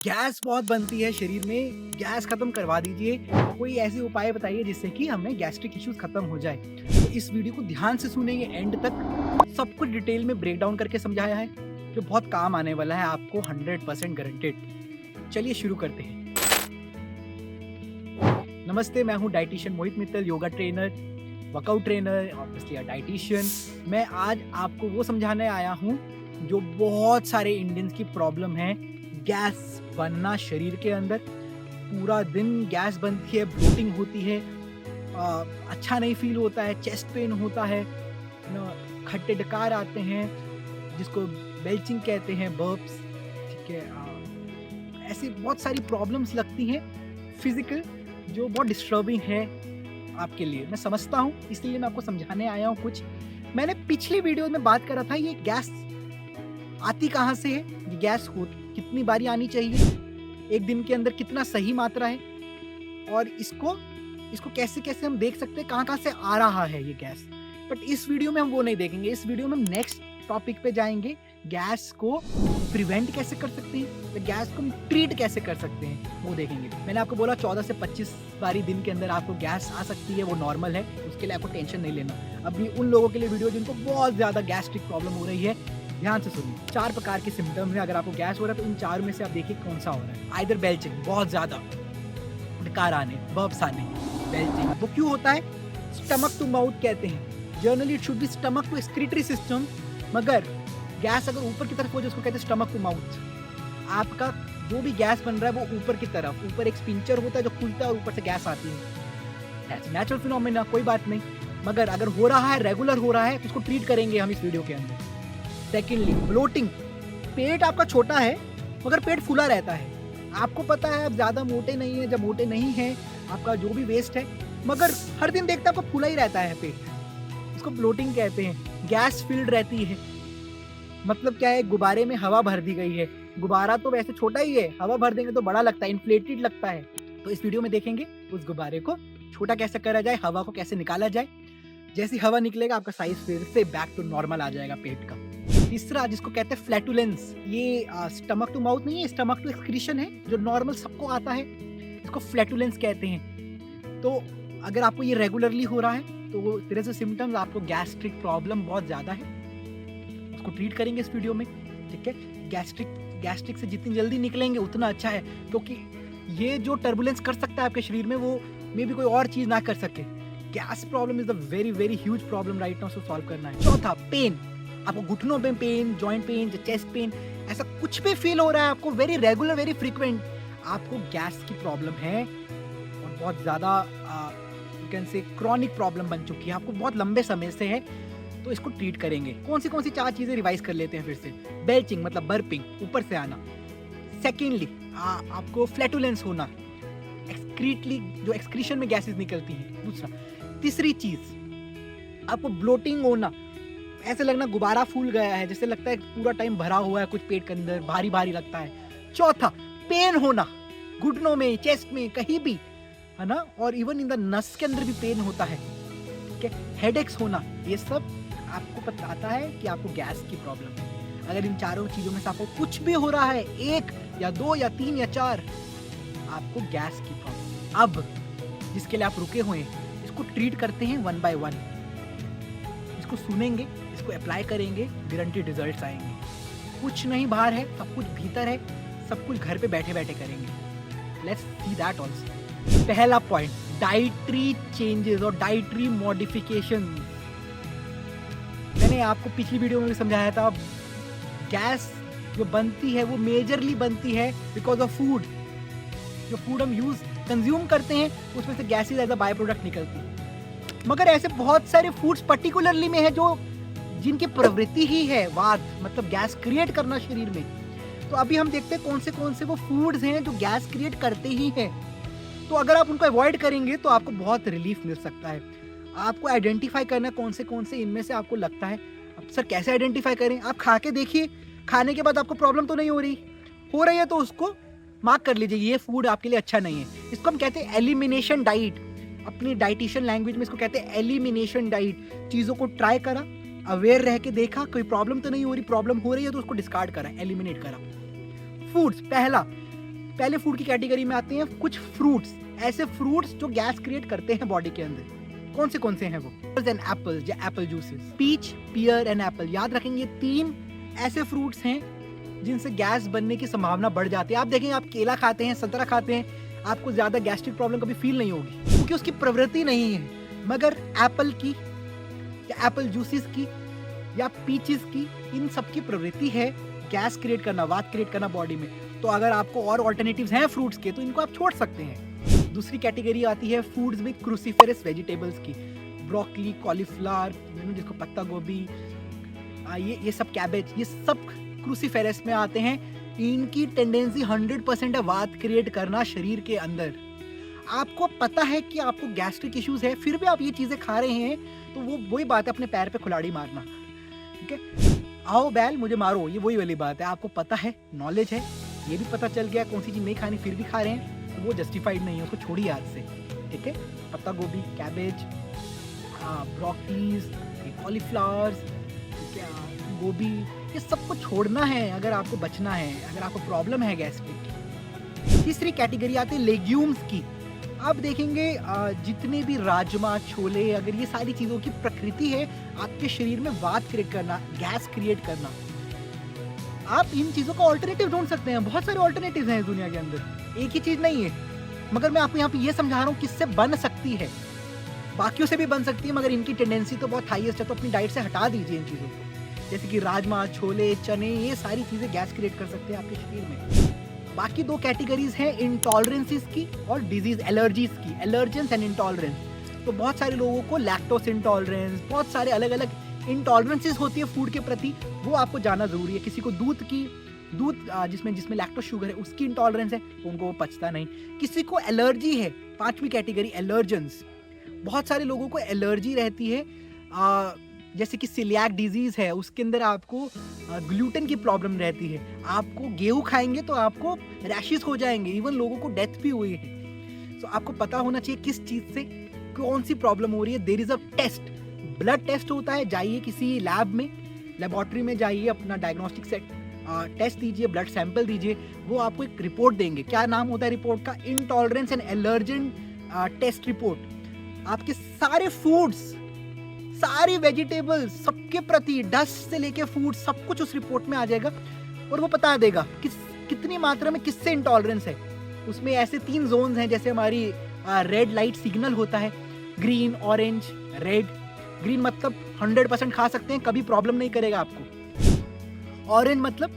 Gas बहुत बनती है शरीर में, गैस खत्म करवा दीजिए। कोई ऐसे उपाय बताइए जिससे कि हमें गैस्ट्रिक इश्यूज खत्म हो जाए। तो इस वीडियो को ध्यान से सुनेंगे एंड तक। सब कुछ डिटेल में ब्रेक डाउन करके समझाया है जो बहुत काम आने वाला है आपको 100% गारंटेड। चलिए शुरू करते हैं। नमस्ते, मैं हूं dietitian Mohit Mittal, yoga trainer, workout trainer, obviously dietitian. मैं आज आपको वो समझाने आया हूं जो बहुत सारे इंडियंस की प्रॉब्लम है, गैस बनना शरीर के अंदर। पूरा दिन गैस बनती है, ब्लोटिंग होती है, अच्छा नहीं फील होता है, चेस्ट पेन होता है, खट्टे डकार आते हैं जिसको बेल्चिंग कहते हैं, बर्प्स, ठीक है। ऐसी बहुत सारी प्रॉब्लम्स लगती हैं फिजिकल जो बहुत डिस्टर्बिंग है आपके लिए। मैं समझता हूँ, इसलिए मैं आपको समझाने आया हूँ कुछ। मैंने पिछली वीडियो में बात करा था ये गैस आती कहाँ से है, ये गैस हो कितनी बारी आनी चाहिए, एक दिन के अंदर कितना सही मात्रा है, और इसको कैसे कैसे हम देख सकते हैं कहाँ से आ रहा है ये गैस। बट इस वीडियो में हम वो नहीं देखेंगे। इस वीडियो में हम नेक्स्ट टॉपिक पे जाएंगे, गैस को प्रिवेंट कैसे कर सकते हैं, तो गैस को हम ट्रीट कैसे कर सकते हैं वो देखेंगे। मैंने आपको बोला 14 से 25 बारी दिन के अंदर आपको गैस आ सकती है, वो नॉर्मल है, उसके लिए आपको टेंशन नहीं लेना। अभी उन लोगों के लिए वीडियो जिनको बहुत ज़्यादा गैस्ट्रिक प्रॉब्लम हो रही है, ध्यान से सुनिए। 4 प्रकार के सिम्टम्स हैं। अगर आपको गैस हो रहा है तो इन 4 में से आप देखिए कौन सा हो रहा है। आइदर बेल्चिंग, बहुत ज़्यादा डकार आने, बर्प्स आने, बेल्चिंग। वो क्यों होता है? स्टमक टू माउथ कहते हैं। Generally it should be stomach to excretory system, मगर गैस अगर ऊपर की तरफ हो जाए उसको कहते हैं स्टमक टू माउथ। आपका जो भी गैस बन रहा है वो ऊपर की तरफ, ऊपर एक स्पिंचर होता है जो खुलता है और ऊपर से गैस आती है। दैट्स नेचुरल फिनोमेना, कोई बात नहीं। मगर अगर हो रहा है, रेगुलर हो रहा है, तो उसको ट्रीट करेंगे हम इस वीडियो के अंदर। Secondly, bloating. पेट आपका छोटा है मगर पेट फूला रहता है। आपको पता है आप ज़्यादा मोटे नहीं है, जब मोटे नहीं है आपका जो भी वेस्ट है, मगर हर दिन देखते आपको फूला ही रहता है पेट, इसको ब्लोटिंग कहते हैं। गैस फिल्ड रहती है, मतलब क्या है, गुब्बारे में हवा भर दी गई है। गुब्बारा तो वैसे छोटा ही है, हवा भर देंगे तो बड़ा लगता है, इन्फ्लेटेड लगता है। तो इस वीडियो में देखेंगे उस गुब्बारे को छोटा कैसे करा जाए, हवा को कैसे निकाला जाए। जैसी हवा निकलेगा आपका साइज फिर से बैक टू नॉर्मल आ जाएगा पेट का। तीसरा, जिसको कहते हैं फ्लैटुलेंस, ये स्टमक टू माउथ नहीं है, स्टमक टू एक्सक्रीशन है जो नॉर्मल सबको आता है, इसको फ्लैटुलेंस कहते हैं। तो अगर आपको ये रेगुलरली हो रहा है तो तेरे से सिम्टम्स, आपको गैस्ट्रिक प्रॉब्लम बहुत ज़्यादा है, उसको ट्रीट करेंगे इस वीडियो में, ठीक है। गैस्ट्रिक से जितनी जल्दी निकलेंगे उतना अच्छा है, क्योंकि ये जो टर्बुलेंस कर सकता है आपके शरीर में वो मे भी कोई और चीज़ ना कर सके। Gas problem is the very very huge problem right now, so solve करना है। चौथा, पेन। आपको घुटनों में pain, joint pain, chest pain, ऐसा कुछ भी फील हो रहा है आपको, वेरी रेगुलर, वेरी फ्रीक्वेंट, आपको गैस की प्रॉब्लम है और बहुत ज़्यादा कैन से क्रॉनिक प्रॉब्लम बन चुकी है, आपको बहुत लंबे समय से है, तो इसको ट्रीट करेंगे। कौन सी 4 चीज़ें रिवाइज कर लेते हैं फिर से। बेल्चिंग मतलब बर्पिंग, ऊपर से आना। सेकेंडली, आपको फ्लैटुलेंस होना, एक्सक्रीटली जो एक्सक्रीशन में गैसेस निकलती हैं। दूसरा, तीसरी चीज आपको ब्लोटिंग होना, ऐसे लगना गुब्बारा फूल गया है, जैसे लगता है पूरा टाइम भरा हुआ है कुछ पेट के अंदर, भारी भारी लगता है। चौथा, पेन होना, घुटनों में, चेस्ट में, कहीं भी, है ना, और इवन इन द नस के अंदर भी पेन होता है, ठीक है। हेडेक्स होना, ये सब आपको बताता है कि आपको गैस की प्रॉब्लम है। अगर इन चारों चीजों में से आपको कुछ भी हो रहा है, 1 या 2 या 3 या 4, आपको गैस की प्रॉब्लम। अब जिसके लिए आप रुके हुए हैं, इसको ट्रीट करते हैं 1 by 1। इसको सुनेंगे, इसको अप्लाई करेंगे, गारंटी रिजल्ट्स आएंगे। कुछ नहीं बाहर है, सब कुछ भीतर है, सब कुछ घर पे बैठे बैठे करेंगे। Let's see that also. पहला पॉइंट, डाइटरी चेंजेस और डाइटरी मॉडिफिकेशन। मैंने आपको पिछली वीडियो में भी समझाया था, गैस जो बनती है वो मेजरली बनती है बिकॉज ऑफ फूड। जो फूड हम कंज्यूम करते हैं उसमें से gases as a by product निकलती है। मगर ऐसे बहुत सारे फूड्स पर्टिकुलरली में है जो जिनकी प्रवृत्ति ही है वात, मतलब गैस क्रिएट करना शरीर में। तो अभी हम देखते हैं कौन से वो फूड्स हैं जो गैस क्रिएट करते ही हैं। तो अगर आप उनको अवॉइड करेंगे तो आपको बहुत रिलीफ मिल सकता है। आपको आइडेंटिफाई करना है कौन से इनमें से आपको लगता है। अब सर कैसे आइडेंटिफाई करें? आप खा के देखिए, खाने के बाद आपको प्रॉब्लम तो नहीं हो रही है तो उसको मार्क कर लीजिए, ये फूड आपके लिए अच्छा नहीं है। इसको हम कहते हैं एलिमिनेशन डाइट, अपनी डाइटिशियन लैंग्वेज में इसको कहते हैं एलिमिनेशन डाइट। चीज़ों को ट्राई करा, अवेयर रह के देखा, कोई प्रॉब्लम तो नहीं हो रही, प्रॉब्लम हो रही है तो उसको डिस्कार्ड करा, एलिमिनेट करा। फूड्स, पहला पहले फूड की कैटेगरी में आते हैं कुछ फ्रूट्स, ऐसे फ्रूट्स जो गैस क्रिएट करते हैं बॉडी के अंदर। कौन से हैं वो? एंड एप्पल या apple juices, peach, pear and apple. याद रखेंगे 3 ऐसे फ्रूट्स हैं जिनसे गैस बनने की संभावना बढ़ जाती है। आप देखेंगे, आप केला खाते हैं, संतरा खाते हैं, आपको ज्यादा गैस्ट्रिक प्रॉब्लम कभी फील नहीं होगी क्योंकि उसकी प्रवृत्ति नहीं है। मगर एप्पल की या एप्पल जूसेस की या पीचेस की, इन सब की प्रवृत्ति है गैस क्रिएट करना, वात क्रिएट करना बॉडी में। तो अगर आपको और ऑल्टरनेटिव्स हैं फ्रूट्स के तो इनको आप छोड़ सकते हैं। दूसरी कैटेगरी आती है फूड्स में क्रूसीफेरस वेजिटेबल्स की, ब्रोकली, कॉलीफ्लावर, जिसको पत्ता गोभी, ये सब, कैबेज, ये सब क्रूसीफेरस में आते हैं। इनकी टेंडेंसी 100% है वात क्रिएट करना शरीर के अंदर। आपको पता है कि आपको गैस्ट्रिक इश्यूज है, फिर भी आप ये चीजें खा रहे हैं, तो वो वही बात है अपने पैर पे कुल्हाड़ी मारना। ठीक है, आओ बैल मुझे मारो, ये वही वाली बात है। आपको पता है, नॉलेज है, ये भी पता चल गया कौन सी चीज नहीं खानी, फिर भी खा रहे हैं, तो वो जस्टिफाइड नहीं है, उसको छोड़िए आज से। ठीक है, पत्ता गोभी, कैबेज, ब्रोकलीज, कॉलीफ्लावर्स, गोभी, ये सबको छोड़ना है अगर आपको बचना है, अगर आपको प्रॉब्लम है गैस्ट्रिक की। तीसरी कैटेगरी आती है लेग्यूम्स की। आप देखेंगे जितने भी राजमा, छोले, अगर ये सारी चीज़ों की प्रकृति है आपके शरीर में वात क्रिएट करना, गैस क्रिएट करना। आप इन चीज़ों का ऑल्टरनेटिव ढूंढ सकते हैं, बहुत सारे ऑल्टरनेटिव हैं इस दुनिया के अंदर, एक ही चीज़ नहीं है। मगर मैं आपको यहाँ पे ये समझा रहा हूँ किससे बन सकती है, बाकियों से भी बन सकती है, मगर इनकी टेंडेंसी तो बहुत हाईएस्ट है, तो अपनी डाइट से हटा दीजिए इन चीज़ों को। जैसे कि राजमा, छोले, चने, ये सारी चीज़ें गैस क्रिएट कर सकते हैं आपके शरीर में। बाकी 2 कैटेगरीज हैं इंटॉलरेंसेस की और डिजीज एलर्जीज की, एलर्जेंस एंड इंटॉलरेंस। तो बहुत सारे लोगों को लैक्टोस इंटॉलरेंस, बहुत सारे अलग अलग इंटॉलरेंसेस होती है फूड के प्रति, वो आपको जानना जरूरी है। किसी को दूध जिसमें लैक्टोस शुगर है उसकी इंटॉलरेंस है, तो उनको वो पचता नहीं। किसी को एलर्जी है, 5वीं कैटेगरी एलर्जेंस। बहुत सारे लोगों को एलर्जी रहती है, जैसे कि सिलियाक डिजीज है, उसके अंदर आपको ग्लूटेन की प्रॉब्लम रहती है। आपको गेहूं खाएंगे तो आपको रैशेस हो जाएंगे, इवन लोगों को डेथ भी हुई है। तो आपको पता होना चाहिए किस चीज से कौन सी प्रॉब्लम हो रही है। There is a test, blood test होता है, जाइए किसी लैब में, लेबोरेटरी में जाइए, अपना डायग्नोस्टिक सेट टेस्ट दीजिए, ब्लड सैंपल दीजिए, वो आपको एक रिपोर्ट देंगे। क्या नाम होता है रिपोर्ट का? Intolerance and allergen test report. आपके सारे फूड्स, सारी वेजिटेबल्स, सबके प्रति डस्ट से लेके फूड, सब कुछ उस रिपोर्ट में आ जाएगा और वो बता देगा कितनी मात्रा में किससे इंटॉलरेंस है। उसमें ऐसे 3 जोन्स हैं, जैसे हमारी रेड लाइट सिग्नल होता है, ग्रीन, ऑरेंज, रेड। ग्रीन मतलब 100% खा सकते हैं, कभी प्रॉब्लम नहीं करेगा आपको। ऑरेंज मतलब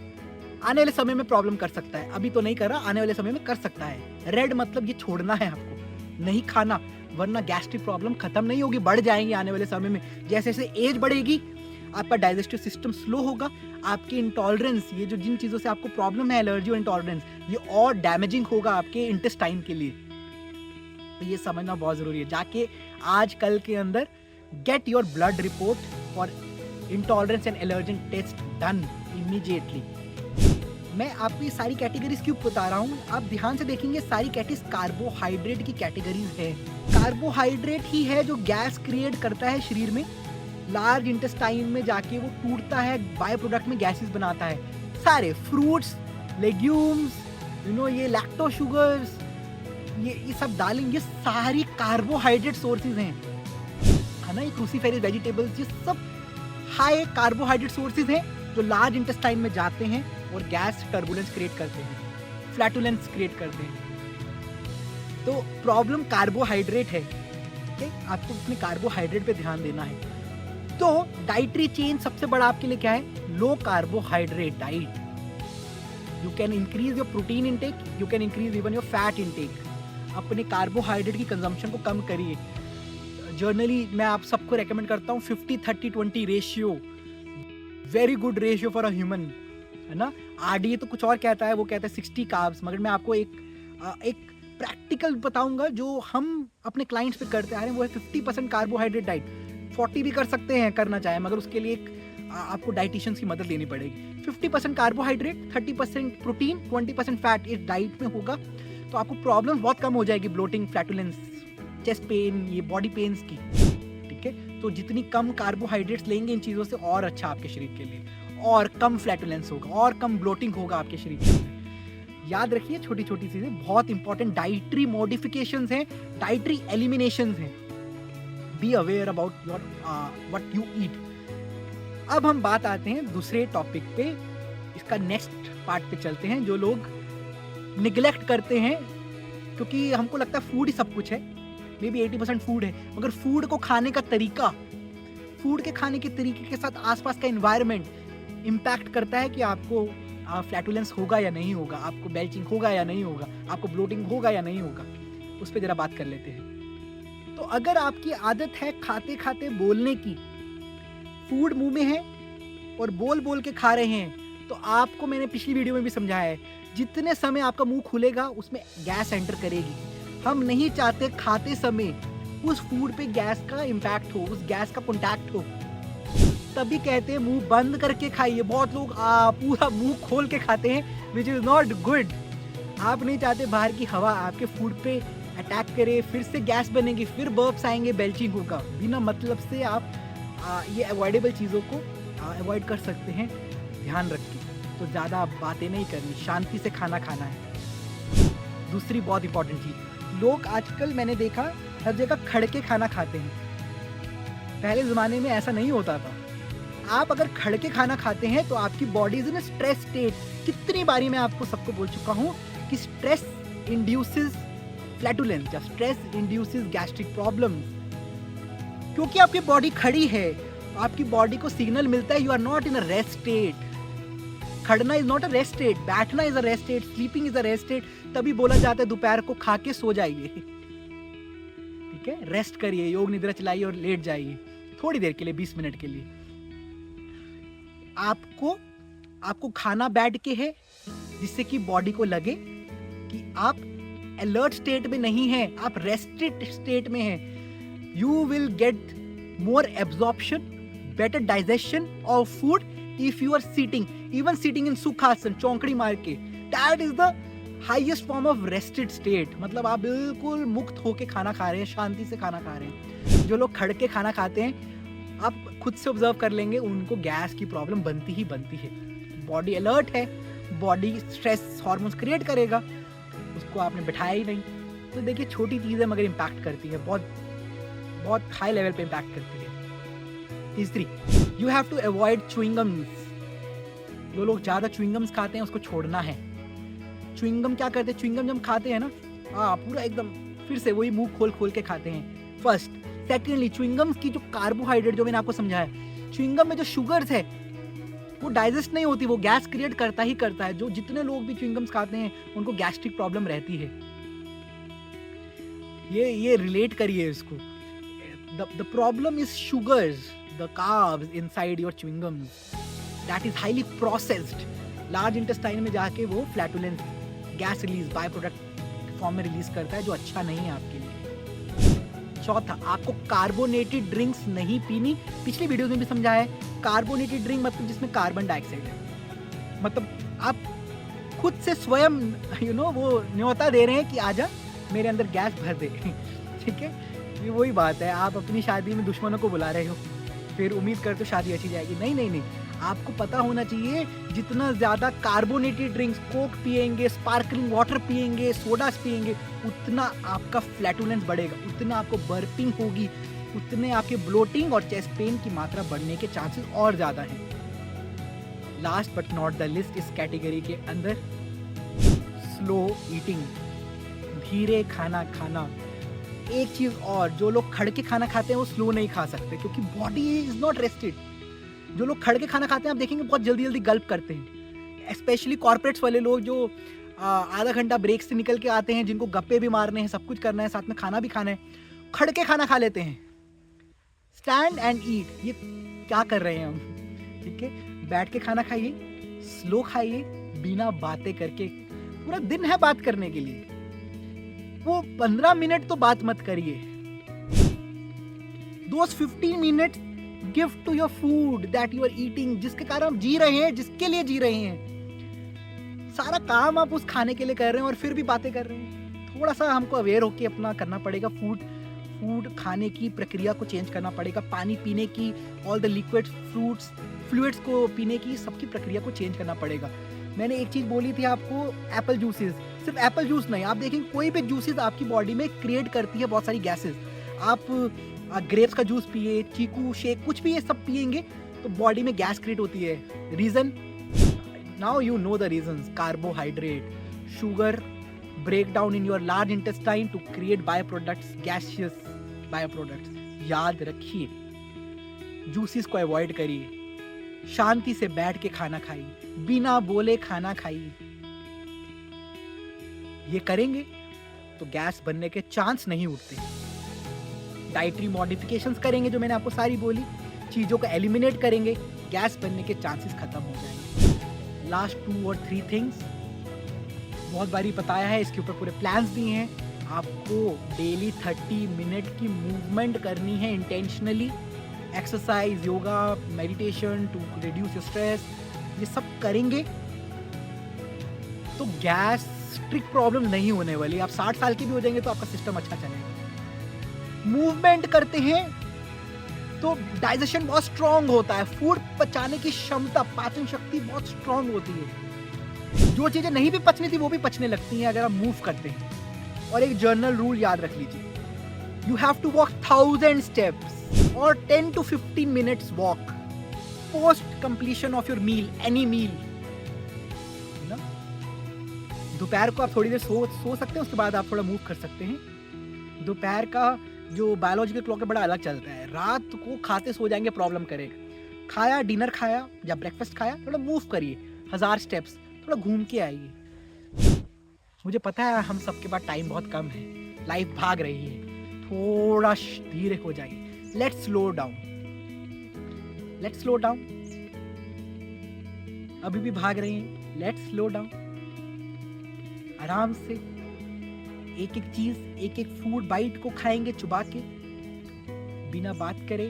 आने वाले समय में प्रॉब्लम कर सकता है, अभी तो नहीं कर रहा, आने वाले समय में कर सकता है। रेड मतलब ये छोड़ना है आपको, नहीं खाना, वरना गैस्ट्रिक प्रॉब्लम खत्म नहीं होगी, बढ़ जाएंगी आने वाले समय में। जैसे जैसे एज बढ़ेगी आपका डाइजेस्टिव सिस्टम स्लो होगा, आपकी इंटॉलरेंस, ये जो जिन चीज़ों से आपको प्रॉब्लम है, एलर्जी और इंटॉलरेंस, ये और डैमेजिंग होगा आपके इंटेस्टाइन के लिए। तो ये समझना बहुत ज़रूरी है। जाके आज कल के अंदर get your blood report for intolerance and allergen test done immediately. मैं आपको ये सारी कैटेगरीज क्यों बता रहा हूँ, आप ध्यान से देखेंगे सारी कैटेगरीज कार्बोहाइड्रेट की कैटेगरीज है। कार्बोहाइड्रेट ही है जो गैस क्रिएट करता है शरीर में, लार्ज इंटेस्टाइन में जाके वो टूटता है, बाय प्रोडक्ट में गैसेस बनाता है। सारे फ्रूट्स, लेग्यूम्स, ये लैक्टो शुगर्स, ये सब दालें, ये सारी कार्बोहाइड्रेट सोर्सेज हैं, है ना। ये क्रूसीफेरस वेजिटेबल्स, ये सब हाई कार्बोहाइड्रेट सोर्सेज हैं जो लार्ज इंटेस्टाइन में जाते हैं और गैस टर्बुलेंस क्रिएट करते हैं, फ्लैटुलेंस क्रिएट करते हैं। तो प्रॉब्लम कार्बोहाइड्रेट है, ठीक है। आपको अपने कार्बोहाइड्रेट पे ध्यान देना है। तो डाइटरी चेंज सबसे बड़ा आपके लिए क्या है? लो carbohydrate diet. You can increase your protein intake, you can increase even your fat intake. अपने कार्बोहाइड्रेट की कंजम्पशन को कम करिए। जर्नली मैं आप सबको रेकमेंड करता हूँ 50-30-20 ratio, very good ratio for a human, है ना। आरडीए तो कुछ और कहता है, वो कहता है 60 कार्ब्स, मगर मैं आपको एक प्रैक्टिकल बताऊंगा जो हम अपने क्लाइंट्स पे करते आ रहे हैं, वो है 50% कार्बोहाइड्रेट डाइट। 40 भी कर सकते हैं करना चाहे, मगर उसके लिए आपको डाइटिशियंस की मदद लेनी पड़ेगी। 50% कार्बोहाइड्रेट, 30% प्रोटीन, 20% फैट इस डाइट में होगा, तो आपको प्रॉब्लम बहुत कम हो जाएगी, ब्लोटिंग, फ्लैटुलेंस, चेस्ट पेन, ये बॉडी पेन्स की, ठीक है। तो जितनी कम कार्बोहाइड्रेट्स लेंगे इन चीज़ों से, और अच्छा आपके शरीर के लिए, और कम फ्लैटुलेंस होगा, और कम ब्लोटिंग होगा आपके शरीर में। याद रखिए, छोटी छोटी चीजें बहुत इंपॉर्टेंट डाइटरी मॉडिफिकेशंस हैं, डाइटरी एलिमिनेशंस हैं। Be aware about your what you eat. अब हम बात आते हैं दूसरे टॉपिक पे, इसका नेक्स्ट पार्ट पे चलते हैं, जो लोग निगलेक्ट करते हैं, क्योंकि हमको लगता है फूड ही सब कुछ है, मे बी 80% फूड है, मगर फूड को खाने का तरीका, फूड के खाने के तरीके के साथ आसपास का एनवायरनमेंट इम्पैक्ट करता है कि आपको फ्लैटुलेंस होगा या नहीं होगा, आपको बेल्चिंग होगा या नहीं होगा, आपको ब्लोटिंग होगा या नहीं होगा। उस पर जरा बात कर लेते हैं। तो अगर आपकी आदत है खाते खाते बोलने की, फूड मुंह में है और बोल बोल के खा रहे हैं, तो आपको मैंने पिछली वीडियो में भी समझाया है, जितने समय आपका मुंह खुलेगा उसमें गैस एंटर करेगी। हम नहीं चाहते खाते समय उस फूड पे गैस का इम्पैक्ट हो, उस गैस का कॉन्टैक्ट हो। तभी कहते हैं मुंह बंद करके खाइए। बहुत लोग पूरा मुंह खोल के खाते हैं, विच इज नॉट गुड। आप नहीं चाहते बाहर की हवा आपके फूड पे अटैक करे, फिर से गैस बनेगी, फिर बर्प्स आएंगे, बेल्चिंग होगा। बिना मतलब से आप ये अवॉइडेबल चीज़ों को अवॉइड कर सकते हैं। ध्यान रखिए, तो ज़्यादा बातें नहीं करनी, शांति से खाना खाना है। दूसरी बहुत इंपॉर्टेंट चीज़, लोग आजकल मैंने देखा हर जगह खड़ के खाना खाते हैं। पहले ज़माने में ऐसा नहीं होता था। आप अगर खड़ के खाना खाते हैं तो आपकी body is in stress state. कितनी बारी मैं आपको सबको बोल चुका हूँ कि स्ट्रेस इंड्यूसेस फ्लैटुलेंस या स्ट्रेस इंड्यूसेस गैस्ट्रिक प्रॉब्लम, क्योंकि आपकी बॉडी खड़ी है, आपकी बॉडी को सिग्नल मिलता है you are not in a rest state. खड़ना is not a rest state, बैठना is a rest state, sleeping is a rest state. तभी बोला जाता है दोपहर को खा के सो जाइए, ठीक है, रेस्ट करिए, योग निद्रा चलाइए और लेट जाइए थोड़ी देर के लिए, 20 मिनट के लिए। आपको खाना बैठ के है, जिससे कि बॉडी को लगे कि आप अलर्ट स्टेट में नहीं हैं, आप रेस्टेड स्टेट में हैं। You will get more absorption, better digestion of food if you are sitting, even sitting in sukhasana, चौंकड़ी मार के। That is the highest form of rested state. मतलब आप बिल्कुल मुक्त होके खाना खा रहे हैं, शांति से खाना खा रहे हैं। जो लोग खड़ के खाना खाते हैं, आप खुद से ऑब्जर्व कर लेंगे, उनको गैस की प्रॉब्लम बनती ही बनती है। बॉडी अलर्ट है, बॉडी स्ट्रेस हार्मोन्स क्रिएट करेगा, उसको आपने बिठाया ही नहीं। तो देखिए, छोटी चीज़ें मगर इम्पैक्ट करती है, बहुत बहुत हाई लेवल पे इम्पैक्ट करती है। तीसरी, you have to avoid chewing gums. जो लोग ज़्यादा च्युइंगम्स खाते हैं उसको छोड़ना है। च्युइंगम क्या करते हैं, च्युइंगम जब खाते हैं ना, पूरा एकदम फिर से वही मुंह खोल खोल के खाते हैं, फर्स्ट। सेकेंडली, च्युइंगम्स की जो कार्बोहाइड्रेट, जो मैंने आपको समझाया, च्युइंगम में जो शुगर्स है वो डाइजेस्ट नहीं होती, वो गैस क्रिएट करता ही करता है। जो जितने लोग भी च्युइंगम्स खाते हैं उनको गैस्ट्रिक प्रॉब्लम रहती है। ये रिलेट करिए इसको। The problem is sugars, the carbs inside your chewing gums, that is highly processed. Large intestine में जाके वो flatulence gas release, by product form में रिलीज करता है, जो अच्छा नहीं है आपके लिए। चौथा, आपको कार्बोनेटेड ड्रिंक्स नहीं पीनी। पिछली वीडियो में भी समझाया है, कार्बोनेटेड ड्रिंक मतलब जिसमें कार्बन डाइऑक्साइड है। मतलब आप खुद से स्वयं वो न्योता दे रहे हैं कि आजा मेरे अंदर गैस भर दे। ठीक है, ये वही बात है, आप अपनी शादी में दुश्मनों को बुला रहे हो, फिर उम्मीद करते हो शादी अच्छी जाएगी। नहीं नहीं नहीं, आपको पता होना चाहिए, जितना ज़्यादा कार्बोनेटेड ड्रिंक्स, कोक पिएंगे, स्पार्कलिंग वाटर पिएंगे, सोडास पिएंगे, उतना आपका फ्लैटुलेंस बढ़ेगा, उतना आपको बर्पिंग होगी, उतने आपके ब्लोटिंग और चेस्ट पेन की मात्रा बढ़ने के चांसेस और ज़्यादा हैं। Last but not the list, इस कैटेगरी के अंदर स्लो ईटिंग, धीरे खाना खाना। एक चीज़ और, जो लोग खड़ के खाना खाते हैं वो स्लो नहीं खा सकते, क्योंकि बॉडी इज नॉट रेस्टेड। जो लोग खड़ के खाना खाते हैं आप देखेंगे बहुत जल्दी जल्दी गल्प करते हैं, स्पेशली कॉर्पोरेट्स वाले लोग जो आधा घंटा ब्रेक से निकल के आते हैं, जिनको गप्पे भी मारने हैं, सब कुछ करना है, साथ में खाना भी खाना है, खड़ के खाना खा लेते हैं। स्टैंड एंड ईट, ये क्या कर रहे हैं हम? ठीक है, बैठ के खाना खाइए, स्लो खाइए, बिना बातें करके। पूरा दिन है बात करने के लिए, वो 15 मिनट तो बात मत करिए। Those 15 minute give to your food that you are eating, जिसके कारण आप जी रहे हैं, जिसके लिए जी रहे हैं। सारा काम आप उस खाने के लिए कर रहे हैं और फिर भी बातें कर रहे हैं। थोड़ा सा हमको अवेयर होके अपना करना पड़ेगा। फूड खाने की प्रक्रिया को चेंज करना पड़ेगा, पानी पीने की, ऑल द लिक्विड फ्लूइड्स को पीने की, सबकी प्रक्रिया को चेंज करना पड़ेगा। मैंने एक चीज़ बोली थी आपको, एप्पल जूसेस, सिर्फ एप्पल जूस नहीं, आप देखेंगे कोई भी जूसेस आपकी बॉडी में क्रिएट करती है बहुत सारी गैसेस। आप ग्रेप्स का जूस पिए, चीकू शेक, कुछ भी ये सब पिएंगे तो बॉडी में गैस क्रिएट होती है। Reason, now you know the reasons. Carbohydrate, sugar break down in your large intestine to create by products, gaseous by products. याद रखिए, जूसेस को अवॉइड करिए, शांति से बैठ के खाना खाइए, बिना बोले खाना खाइए। ये करेंगे तो गैस बनने के चांस नहीं उठते। डाइटरी मॉडिफिकेशंस करेंगे, जो मैंने आपको सारी बोली, चीज़ों को एलिमिनेट करेंगे, गैस बनने के चांसेस खत्म हो जाएंगे। लास्ट 2 और 3 थिंग्स बहुत बारी बताया है, इसके ऊपर पूरे प्लान्स दिए हैं। आपको डेली 30 मिनट की मूवमेंट करनी है intentionally. Exercise, yoga, meditation to reduce your stress, ये सब करेंगे तो गैस्ट्रिक प्रॉब्लम नहीं होने वाली। आप 60 साल के भी हो जाएंगे तो आपका सिस्टम अच्छा चलेगा। मूवमेंट करते हैं तो डाइजेशन बहुत स्ट्रांग होता है, फूड पचाने की क्षमता, पाचन शक्ति बहुत स्ट्रांग होती है। जो चीजें नहीं भी पचनी थी वो भी पचने लगती हैं अगर आप मूव करते हैं। और एक जर्नल रूल याद रख लीजिए, you have to walk 1000 steps और 10 to 15 minutes walk post completion of your meal, any meal. दोपहर को आप थोड़ी देर सो सकते हैं, उसके बाद आप थोड़ा मूव कर सकते हैं। दोपहर का जो बायोलॉजिकल क्लॉक है बड़ा अलग चलता है। रात को खाते सो जाएंगे, प्रॉब्लम करेगा। खाया, डिनर खाया या ब्रेकफास्ट खाया, थोड़ा मूव करिए, 1000 स्टेप्स, थोड़ा घूम के आइए। मुझे पता है हम सबके पास टाइम बहुत कम है, लाइफ भाग रही है, थोड़ा धीरे हो जाइए। Let's slow down, let's slow down. अभी भी भाग रहे हैं, लेट्स स्लो डाउन। आराम से एक एक चीज, एक एक फूड बाइट को खाएंगे चुबा के, बिना बात करे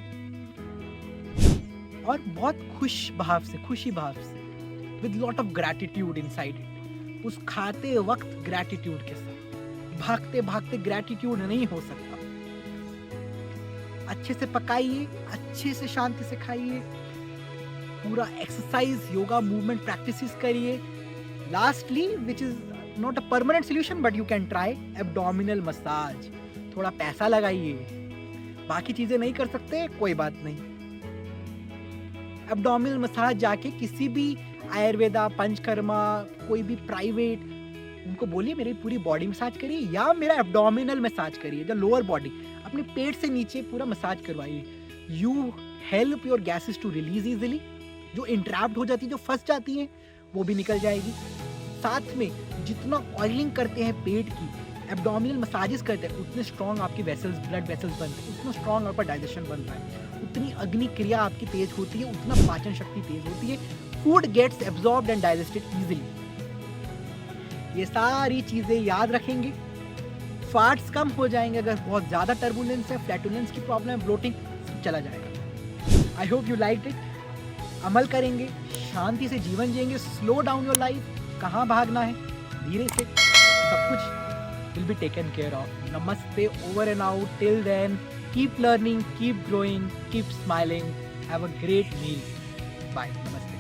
और बहुत खुशी भाव से, with lot of gratitude inside it. उस खाते वक्त ग्रैटिट्यूड के साथ, भागते भागते ग्रैटिट्यूड नहीं हो सकता। अच्छे से पकाइए, अच्छे से शांति से खाइए, पूरा एक्सरसाइज, योगा, मूवमेंट प्रैक्टिसेस करिए। Lastly, which is not a permanent solution but you can try, abdominal massage. थोड़ा पैसा लगाइए, बाकी चीजें नहीं कर सकते कोई बात नहीं। एब्डोमिनल मसाज जाके किसी भी आयुर्वेदा, पंचकर्मा, कोई भी प्राइवेट, उनको बोलिए मेरी पूरी बॉडी मसाज करिए या मेरा एब्डोमिनल मसाज करिए, जो लोअर बॉडी, अपने पेट से नीचे पूरा मसाज करवाइए। You help your gases to release easily. जो इंट्रैप्ड हो जाती है, जो फंस जाती हैं, वो भी निकल जाएगी। साथ में जितना ऑयलिंग करते हैं पेट की, एब्डोमिनल मसाजेस करते हैं, उतने स्ट्रॉन्ग आपकी वेसल्स, ब्लड वेसल्स बनते हैं, उतना स्ट्रॉन्ग आपका डाइजेशन बनता है, उतनी अग्नि क्रिया आपकी तेज होती है, उतना पाचन शक्ति तेज होती है, food gets absorbed and digested easily. ये सारी चीजें याद रखेंगे, फार्ट्स कम हो जाएंगे। अगर बहुत ज्यादा टर्बुलेंस है, फ्लैटुलेंस की प्रॉब्लम है, ब्लोटिंग, सब चला जाएगा। I hope you like it. अमल करेंगे, शांति से जीवन जिएंगे, स्लो डाउन योर लाइफ। कहाँ भागना है, धीरे से, सब कुछ will be taken care of. Namaste, over and out. Till then, keep learning, keep growing, keep smiling. Have a great meal. Bye. Namaste.